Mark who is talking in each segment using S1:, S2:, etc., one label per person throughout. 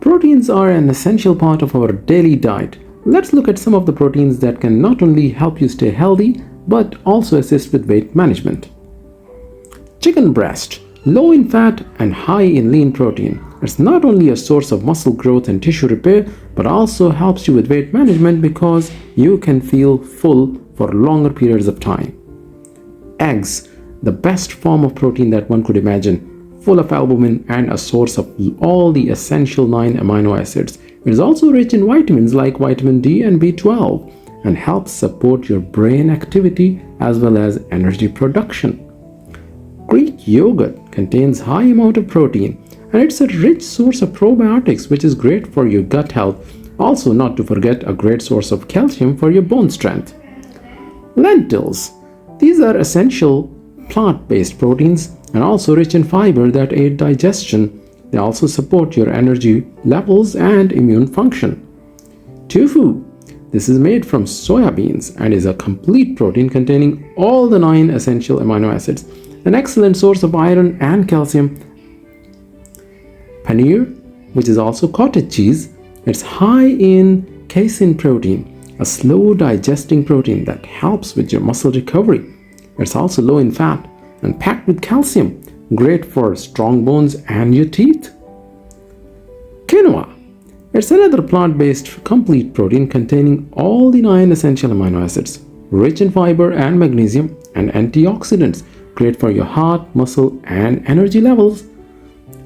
S1: Proteins are an essential part of our daily diet. Let's look at some of the proteins that can not only help you stay healthy but also assist with weight management. Chicken breast, low in fat and high in lean protein. It's not only a source of muscle growth and tissue repair but also helps you with weight management because you can feel full for longer periods of time. Eggs, the best form of protein that one could imagine, full of albumin and a source of all the essential 9 amino acids. It is also rich in vitamins like vitamin D and B12 and helps support your brain activity as well as energy production. Greek yogurt contains high amount of protein and it's a rich source of probiotics which is great for your gut health. Also, not to forget, a great source of calcium for your bone strength. Lentils, these are essential plant-based proteins and also rich in fiber that aid digestion. They also support your energy levels and immune function. Tofu, this is made from soya beans and is a complete protein containing all the 9 essential amino acids, an excellent source of iron and calcium. Paneer, which is also cottage cheese, it's high in casein protein, a slow digesting protein that helps with your muscle recovery. It's also low in fat and packed with calcium, great for strong bones and your teeth. Quinoa, it's another plant-based complete protein containing all the 9 essential amino acids, rich in fiber and magnesium and antioxidants, great for your heart, muscle and energy levels.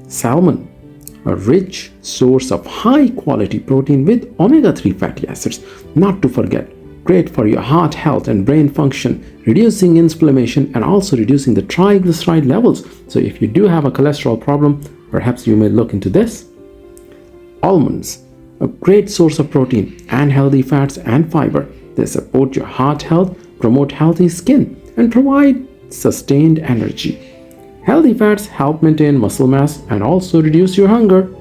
S1: Salmon, a rich source of high-quality protein with omega-3 fatty acids, not to forget, great for your heart health and brain function, reducing inflammation and also reducing the triglyceride levels. So if you do have a cholesterol problem, perhaps you may look into this. Almonds, a great source of protein and healthy fats and fiber. They support your heart health, promote healthy skin, and provide sustained energy. Healthy fats help maintain muscle mass and also reduce your hunger.